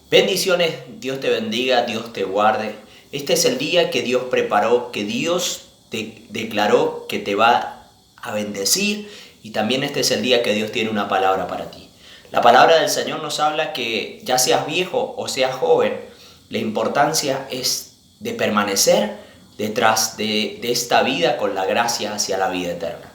Bendiciones, Dios te bendiga, Dios te guarde. Este es el día que Dios preparó, que Dios te declaró que te va a bendecir, y también este es el día que Dios tiene una palabra para ti. La palabra del Señor nos habla que ya seas viejo o seas joven, la importancia es de permanecer detrás de esta vida con la gracia hacia la vida eterna.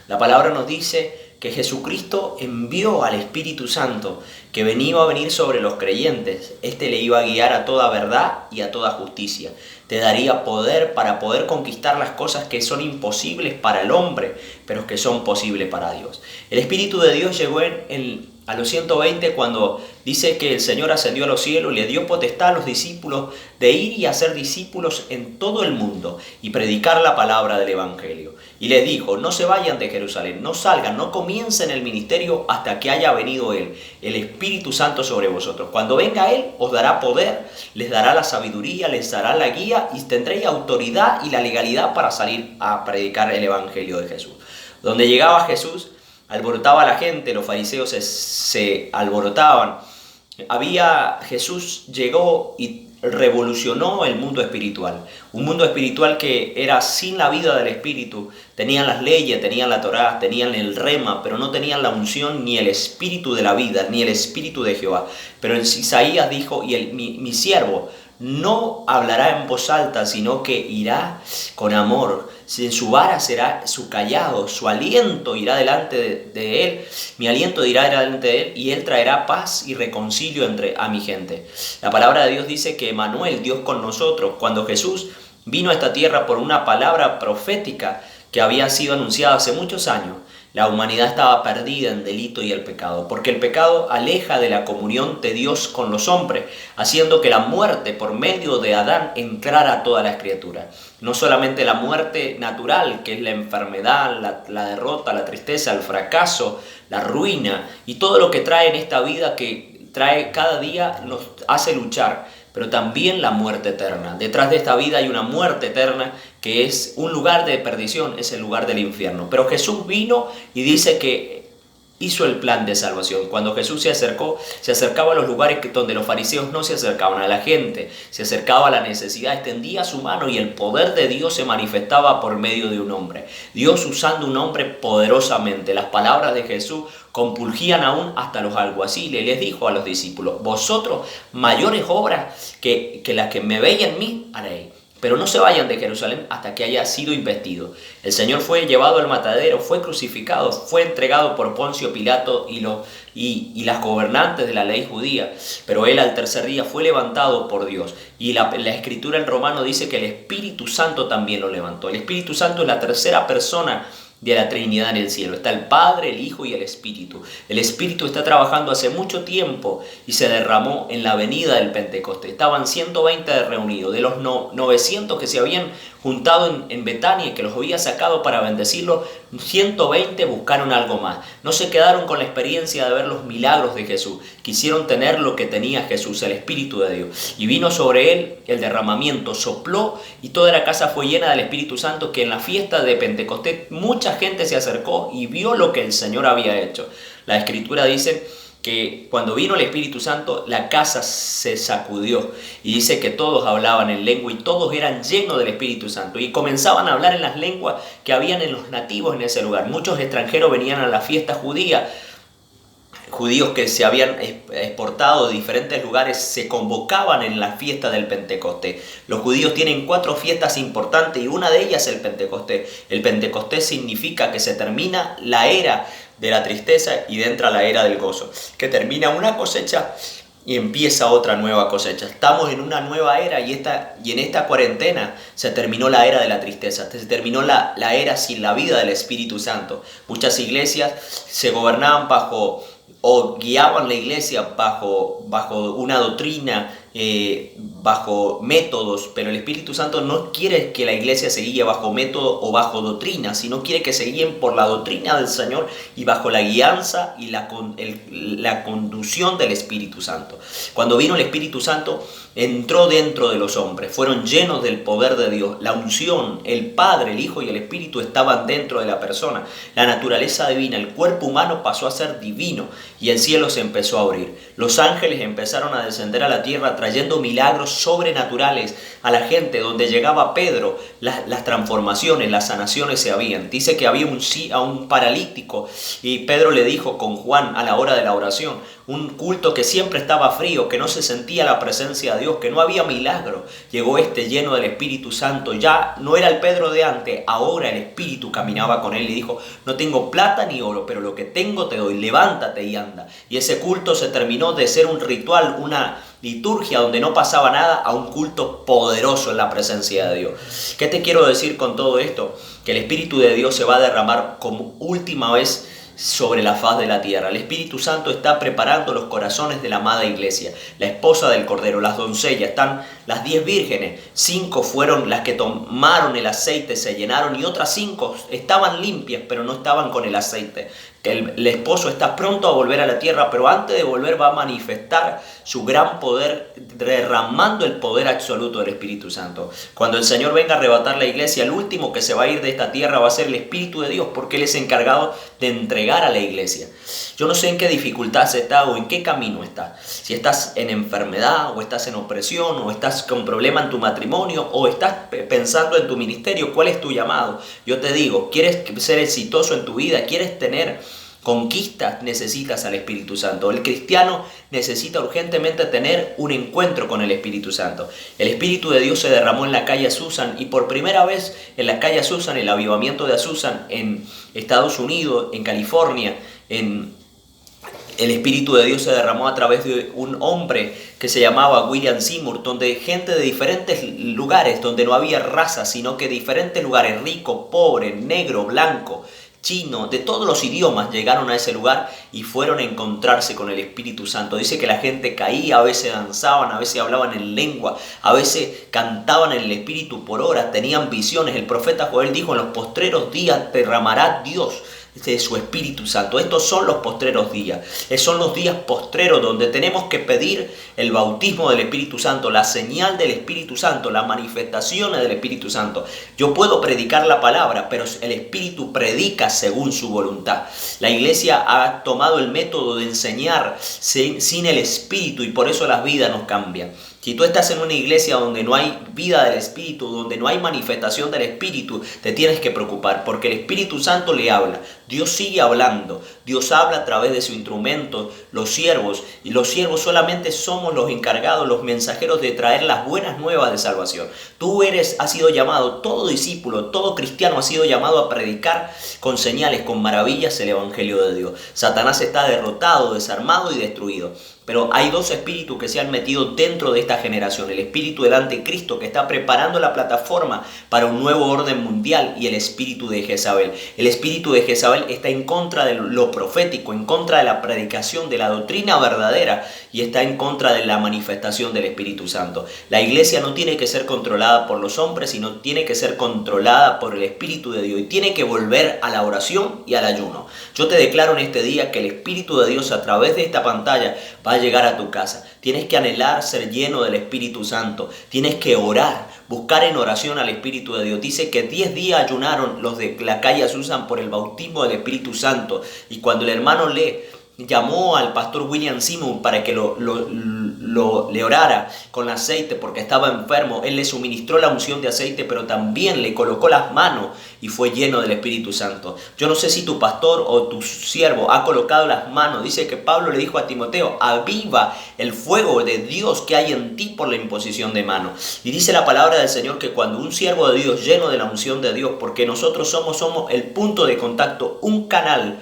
La palabra nos dice que Jesucristo envió al Espíritu Santo que venía a venir sobre los creyentes. Este le iba a guiar a toda verdad y a toda justicia. Te daría poder para poder conquistar las cosas que son imposibles para el hombre, pero que son posibles para Dios. El Espíritu de Dios llegó a los 120 cuando dice que el Señor ascendió a los cielos y le dio potestad a los discípulos de ir y hacer discípulos en todo el mundo y predicar la palabra del Evangelio. Y les dijo: no se vayan de Jerusalén, no salgan, no comiencen el ministerio hasta que haya venido Él, el Espíritu Santo sobre vosotros. Cuando venga Él, os dará poder, les dará la sabiduría, les dará la guía y tendréis autoridad y la legalidad para salir a predicar el Evangelio de Jesús. Donde llegaba Jesús, alborotaba a la gente, los fariseos se alborotaban. Jesús llegó y revolucionó el mundo espiritual. Un mundo espiritual que era sin la vida del Espíritu. Tenían las leyes, tenían la Torá, tenían el rema, pero no tenían la unción ni el Espíritu de la vida, ni el Espíritu de Jehová. Pero en Isaías dijo: y mi siervo no hablará en voz alta, sino que irá con amor. En su vara será su callado, su aliento irá delante de él, mi aliento irá delante de él, y él traerá paz y reconcilio a mi gente. La palabra de Dios dice que Emmanuel, Dios con nosotros, cuando Jesús vino a esta tierra por una palabra profética que había sido anunciada hace muchos años, la humanidad estaba perdida en delito y el pecado, porque el pecado aleja de la comunión de Dios con los hombres, haciendo que la muerte por medio de Adán entrara a todas las criaturas. No solamente la muerte natural, que es la enfermedad, la derrota, la tristeza, el fracaso, la ruina y todo lo que trae en esta vida, que trae cada día, nos hace luchar, pero también la muerte eterna. Detrás de esta vida hay una muerte eterna que es un lugar de perdición, es el lugar del infierno. Pero Jesús vino y dice que hizo el plan de salvación. Cuando Jesús se acercaba a los lugares donde los fariseos no se acercaban, a la gente, se acercaba a la necesidad, extendía su mano y el poder de Dios se manifestaba por medio de un hombre. Dios usando un hombre poderosamente. Las palabras de Jesús compulgían aún hasta los alguaciles. Les dijo a los discípulos: vosotros mayores obras que las que me veis en mí haréis. Pero no se vayan de Jerusalén hasta que haya sido investido. El Señor fue llevado al matadero, fue crucificado, fue entregado por Poncio Pilato y las gobernantes de la ley judía. Pero Él al tercer día fue levantado por Dios. Y la Escritura en Romano dice que el Espíritu Santo también lo levantó. El Espíritu Santo es la tercera persona de la Trinidad en el cielo. Está el Padre, el Hijo y el Espíritu. El Espíritu está trabajando hace mucho tiempo y se derramó en la venida del Pentecostés. Estaban 120 reunidos. De los 900 que se habían juntado en Betania y que los había sacado para bendecirlos, 120 buscaron algo más. No se quedaron con la experiencia de ver los milagros de Jesús. Quisieron tener lo que tenía Jesús, el Espíritu de Dios. Y vino sobre él el derramamiento, sopló y toda la casa fue llena del Espíritu Santo, que en la fiesta de Pentecostés mucha gente se acercó y vio lo que el Señor había hecho. La Escritura dice que cuando vino el Espíritu Santo, la casa se sacudió, y dice que todos hablaban en lengua y todos eran llenos del Espíritu Santo y comenzaban a hablar en las lenguas que habían en los nativos en ese lugar. Muchos extranjeros venían a la fiesta judía. Judíos que se habían exportado de diferentes lugares se convocaban en la fiesta del Pentecostés. Los judíos tienen 4 fiestas importantes y una de ellas es el Pentecostés. El Pentecostés significa que se termina la era de la tristeza y entra la era del gozo. Que termina una cosecha y empieza otra nueva cosecha. Estamos en una nueva era y en esta cuarentena se terminó la era de la tristeza, se terminó la era sin la vida del Espíritu Santo. Muchas iglesias se gobernaban o guiaban la iglesia bajo una doctrina bajo métodos, pero el Espíritu Santo no quiere que la iglesia se guíe bajo método o bajo doctrina, sino quiere que se guíen por la doctrina del Señor y bajo la guianza y la conducción del Espíritu Santo. Cuando vino el Espíritu Santo, entró dentro de los hombres, fueron llenos del poder de Dios. La unción, el Padre, el Hijo y el Espíritu estaban dentro de la persona. La naturaleza divina, el cuerpo humano pasó a ser divino y el cielo se empezó a abrir. Los ángeles empezaron a descender a la tierra trayendo milagros sobrenaturales a la gente. Donde llegaba Pedro, las transformaciones, las sanaciones se habían. Dice que había a un paralítico y Pedro le dijo con Juan a la hora de la oración, un culto que siempre estaba frío, que no se sentía la presencia de Dios, que no había milagro. Llegó lleno del Espíritu Santo. Ya no era el Pedro de antes, ahora el Espíritu caminaba con él y dijo, no tengo plata ni oro, pero lo que tengo te doy, levántate y anda. Y ese culto se terminó de ser un ritual, una liturgia donde no pasaba nada, a un culto poderoso en la presencia de Dios. ¿Qué te quiero decir con todo esto? Que el Espíritu de Dios se va a derramar como última vez sobre la faz de la tierra. El Espíritu Santo está preparando los corazones de la amada iglesia, la esposa del Cordero, las doncellas. Están las 10 vírgenes, 5 fueron las que tomaron el aceite, se llenaron, y otras 5 estaban limpias pero no estaban con el aceite. El esposo está pronto a volver a la tierra, pero antes de volver va a manifestar su gran poder, derramando el poder absoluto del Espíritu Santo. Cuando el Señor venga a arrebatar la iglesia, el último que se va a ir de esta tierra va a ser el Espíritu de Dios, porque Él es encargado de entregar a la iglesia. Yo no sé en qué dificultad está o en qué camino está. Si estás en enfermedad, o estás en opresión, o estás con problema en tu matrimonio, o estás pensando en tu ministerio, ¿cuál es tu llamado? Yo te digo, ¿quieres ser exitoso en tu vida? ¿Quieres tener conquistas? Necesitas al Espíritu Santo. El cristiano necesita urgentemente tener un encuentro con el Espíritu Santo. El Espíritu de Dios se derramó en la calle Azusa, y por primera vez en la calle Azusa, el avivamiento de Azusa en Estados Unidos, en California, el Espíritu de Dios se derramó a través de un hombre que se llamaba William Seymour, donde gente de diferentes lugares, donde no había raza, sino que diferentes lugares, rico, pobre, negro, blanco, chino, de todos los idiomas, llegaron a ese lugar y fueron a encontrarse con el Espíritu Santo. Dice que la gente caía, a veces danzaban, a veces hablaban en lengua, a veces cantaban en el Espíritu por horas, tenían visiones. El profeta Joel dijo, en los postreros días derramará Dios de su Espíritu Santo. Estos son los postreros días. Son los días postreros donde tenemos que pedir el bautismo del Espíritu Santo, la señal del Espíritu Santo, las manifestaciones del Espíritu Santo. Yo puedo predicar la palabra, pero el Espíritu predica según su voluntad. La iglesia ha tomado el método de enseñar sin el Espíritu, y por eso las vidas nos cambian. Si tú estás en una iglesia donde no hay vida del Espíritu, donde no hay manifestación del Espíritu, te tienes que preocupar, porque el Espíritu Santo le habla. Dios sigue hablando. Dios habla a través de su instrumento, los siervos. Y los siervos solamente somos los encargados, los mensajeros de traer las buenas nuevas de salvación. Has sido llamado, todo discípulo, todo cristiano ha sido llamado a predicar con señales, con maravillas el Evangelio de Dios. Satanás está derrotado, desarmado y destruido. Pero hay 2 espíritus que se han metido dentro de esta generación. El espíritu del anticristo, que está preparando la plataforma para un nuevo orden mundial, y el espíritu de Jezabel. El espíritu de Jezabel está en contra de lo profético, en contra de la predicación de la doctrina verdadera, y está en contra de la manifestación del Espíritu Santo. La iglesia no tiene que ser controlada por los hombres, sino tiene que ser controlada por el Espíritu de Dios, y tiene que volver a la oración y al ayuno. Yo te declaro en este día que el Espíritu de Dios, a través de esta pantalla, va a llegar a tu casa. Tienes que anhelar ser lleno del Espíritu Santo. Tienes que orar, buscar en oración al Espíritu de Dios. Dice que 10 días ayunaron los de la calle Azusa por el bautismo del Espíritu Santo. Y cuando el hermano llamó al pastor William Seymour para que le orara con aceite porque estaba enfermo, él le suministró la unción de aceite, pero también le colocó las manos y fue lleno del Espíritu Santo. Yo no sé si tu pastor o tu siervo ha colocado las manos. Dice que Pablo le dijo a Timoteo, aviva el fuego de Dios que hay en ti por la imposición de manos. Y dice la palabra del Señor que cuando un siervo de Dios, lleno de la unción de Dios, porque nosotros somos el punto de contacto, un canal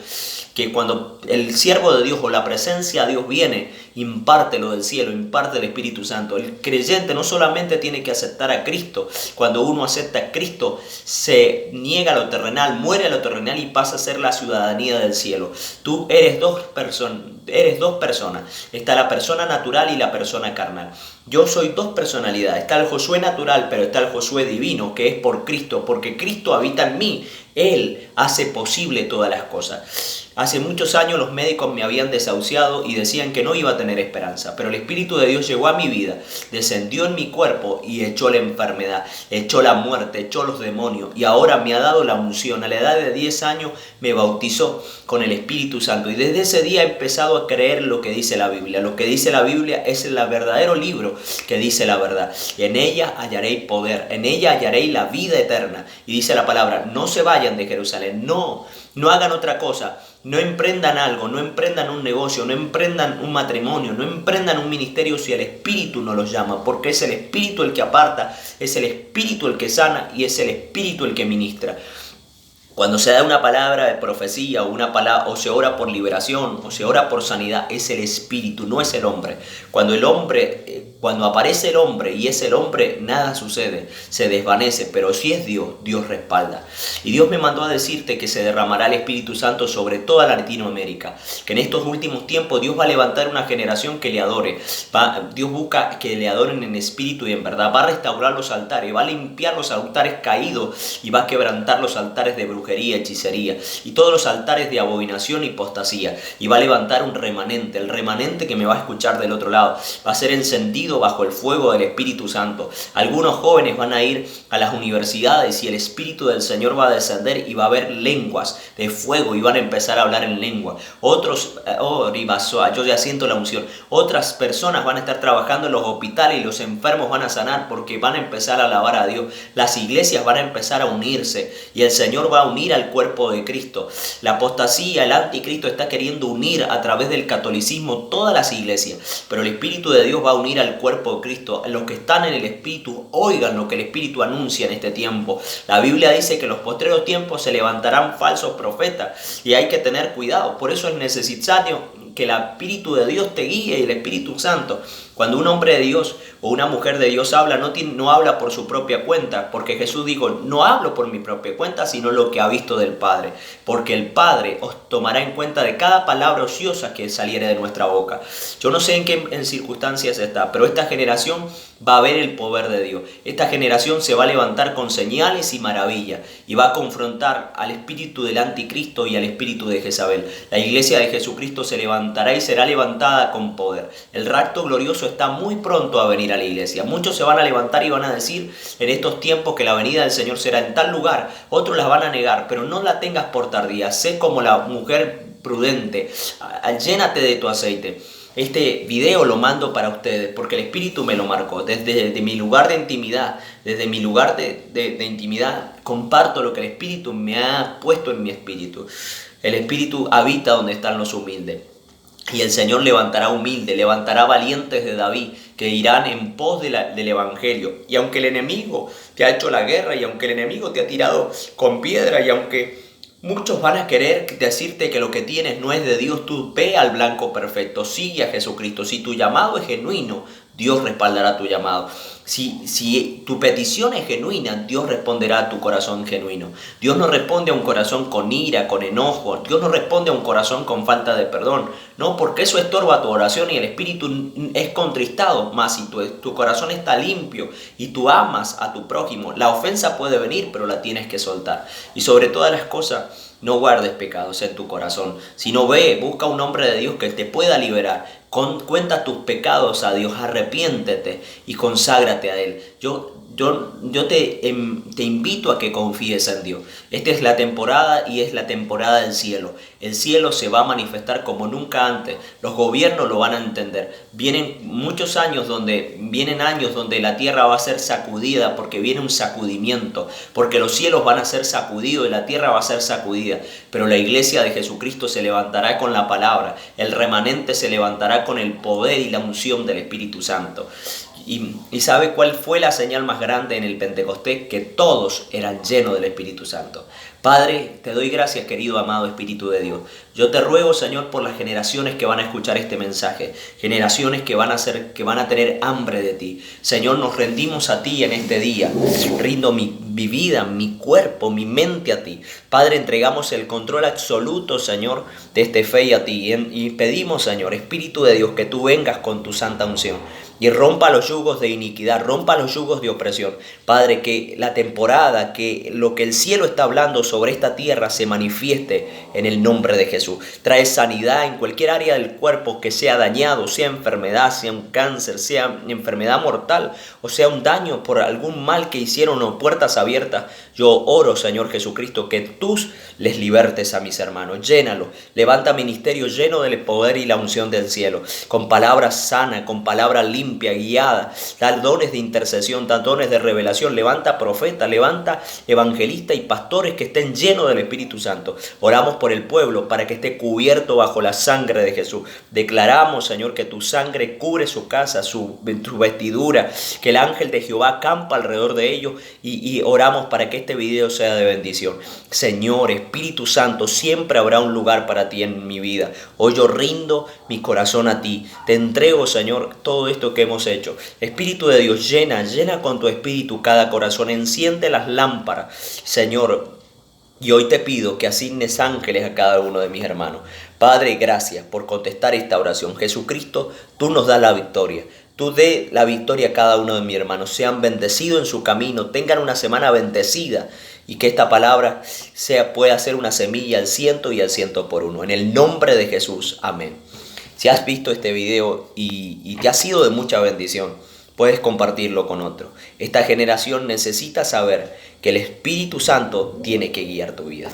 que cuando el siervo de Dios o la presencia de Dios viene, imparte lo del cielo, imparte el Espíritu Santo. El creyente no solamente tiene que aceptar a Cristo. Cuando uno acepta a Cristo, se niega a lo terrenal, muere a lo terrenal y pasa a ser la ciudadanía del cielo. Tú eres dos personas. Está la persona natural y la persona carnal. Yo soy dos personalidades. Está el Josué natural, pero está el Josué divino, que es por Cristo, porque Cristo habita en mí. Él hace posible todas las cosas. Hace muchos años los médicos me habían desahuciado y decían que no iba a tener esperanza, pero el Espíritu de Dios llegó a mi vida, descendió en mi cuerpo y echó la enfermedad, echó la muerte, echó los demonios y ahora me ha dado la unción. A la edad de 10 años me bautizó con el Espíritu Santo y desde ese día he empezado a creer lo que dice la Biblia. Lo que dice la Biblia es el verdadero libro que dice la verdad. Y en ella hallaréis poder, en ella hallaréis la vida eterna. Y dice la palabra, no se vayan de Jerusalén, no hagan otra cosa. No emprendan algo, no emprendan un negocio, no emprendan un matrimonio, no emprendan un ministerio si el Espíritu no los llama, porque es el Espíritu el que aparta, es el Espíritu el que sana y es el Espíritu el que ministra. Cuando se da una palabra de profecía o se ora por liberación o se ora por sanidad, es el Espíritu, no es el hombre. Cuando aparece el hombre y es el hombre, nada sucede, se desvanece, pero si es Dios, Dios respalda. Y Dios me mandó a decirte que se derramará el Espíritu Santo sobre toda Latinoamérica, que en estos últimos tiempos Dios va a levantar una generación que le adore. Dios busca que le adoren en espíritu y en verdad, va a restaurar los altares, va a limpiar los altares caídos y va a quebrantar los altares de brujería, hechicería y todos los altares de abominación y apostasía, y va a levantar un remanente, el remanente que me va a escuchar del otro lado, va a ser encendido bajo el fuego del Espíritu Santo. Algunos jóvenes van a ir a las universidades y el Espíritu del Señor va a descender y va a haber lenguas de fuego y van a empezar a hablar en lengua. Otros, yo ya siento la unción, otras personas van a estar trabajando en los hospitales y los enfermos van a sanar porque van a empezar a alabar a Dios. Las iglesias van a empezar a unirse y el Señor va a unir al cuerpo de Cristo. La apostasía, el anticristo está queriendo unir a través del catolicismo todas las iglesias, pero el Espíritu de Dios va a unir al cuerpo de Cristo. Los que están en el Espíritu, oigan lo que el Espíritu anuncia en este tiempo. La Biblia dice que en los postreros tiempos se levantarán falsos profetas y hay que tener cuidado. Por eso es necesario que el Espíritu de Dios te guíe y el Espíritu Santo. Cuando un hombre de Dios o una mujer de Dios habla, no habla por su propia cuenta, porque Jesús dijo, no hablo por mi propia cuenta, sino lo que ha visto del Padre, porque el Padre os tomará en cuenta de cada palabra ociosa que saliere de nuestra boca. Yo no sé en circunstancias está, pero esta generación va a ver el poder de Dios. Esta generación se va a levantar con señales y maravillas y va a confrontar al espíritu del anticristo y al espíritu de Jezabel. La iglesia de Jesucristo se levantará y será levantada con poder. El rapto glorioso está muy pronto a venir a la iglesia. Muchos se van a levantar y van a decir en estos tiempos que la venida del Señor será en tal lugar. Otros las van a negar, pero no la tengas por tardía. Sé como la mujer prudente. Llénate de tu aceite. Este video lo mando para ustedes porque el Espíritu me lo marcó. Desde mi lugar de intimidad, de intimidad, comparto lo que el Espíritu me ha puesto en mi espíritu. El Espíritu habita donde están los humildes. Y el Señor levantará humildes, levantará valientes de David, que irán en pos del Evangelio. Y aunque el enemigo te ha hecho la guerra, y aunque el enemigo te ha tirado con piedra, y aunque muchos van a querer decirte que lo que tienes no es de Dios, tú ve al blanco perfecto, sigue a Jesucristo. Si tu llamado es genuino, Dios respaldará tu llamado. Si tu petición es genuina, Dios responderá a tu corazón genuino. Dios no responde a un corazón con ira, con enojo. Dios no responde a un corazón con falta de perdón. No, porque eso estorba tu oración y el espíritu es contristado. Más si tu corazón está limpio y tú amas a tu prójimo, la ofensa puede venir, pero la tienes que soltar. Y sobre todas las cosas, no guardes pecados en tu corazón, sino busca un hombre de Dios que te pueda liberar. Cuenta tus pecados a Dios, arrepiéntete y conságrate a Él. Yo te invito a que confíes en Dios. Esta es la temporada y es la temporada del cielo. El cielo se va a manifestar como nunca antes. Los gobiernos lo van a entender. Vienen años donde la tierra va a ser sacudida porque viene un sacudimiento. Porque los cielos van a ser sacudidos y la tierra va a ser sacudida. Pero la iglesia de Jesucristo se levantará con la palabra. El remanente se levantará con el poder y la unción del Espíritu Santo. ¿Y sabe cuál fue la señal más grande en el Pentecostés? Que todos eran llenos del Espíritu Santo. Padre, te doy gracias, querido amado Espíritu de Dios, Yo te ruego, Señor, por las generaciones que van a escuchar este mensaje, generaciones que van a tener hambre de ti. Señor, nos rendimos a ti en este día. Rindo mi vida, mi cuerpo, mi mente a ti. Padre, entregamos el control absoluto, Señor, de este fe a ti. Y pedimos, Señor, Espíritu de Dios, que tú vengas con tu santa unción y rompa los yugos de iniquidad, rompa los yugos de opresión. Padre, que la temporada, que lo que el cielo está hablando sobre esta tierra se manifieste en el nombre de Jesús. Trae sanidad en cualquier área del cuerpo que sea dañado, sea enfermedad, sea un cáncer, sea enfermedad mortal o sea un daño por algún mal que hicieron o puertas abiertas. Yo oro, Señor Jesucristo, que tú les libertes a mis hermanos. Llénalo, levanta ministerio lleno del poder y la unción del cielo, con palabras sanas, con palabras limpia, guiada, da dones de intercesión, da dones de revelación, levanta profetas, levanta evangelistas y pastores que estén llenos del Espíritu Santo. Oramos por el pueblo para que esté cubierto bajo la sangre de Jesús. Declaramos, Señor, que tu sangre cubre su casa, su vestidura, que el ángel de Jehová acampa alrededor de ellos y oramos para que este video sea de bendición. Señor, Espíritu Santo, siempre habrá un lugar para ti en mi vida. Hoy yo rindo mi corazón a ti. Te entrego, Señor, todo esto que hemos hecho. Espíritu de Dios, llena con tu espíritu cada corazón. Enciende las lámparas, Señor. Y hoy te pido que asignes ángeles a cada uno de mis hermanos. Padre, gracias por contestar esta oración. Jesucristo, tú nos das la victoria. Tú dé la victoria a cada uno de mis hermanos. Sean bendecidos en su camino. Tengan una semana bendecida. Y que esta palabra pueda ser una semilla al 100 y al 100 por 1. En el nombre de Jesús. Amén. Si has visto este video y te ha sido de mucha bendición, puedes compartirlo con otro. Esta generación necesita saber que el Espíritu Santo tiene que guiar tu vida.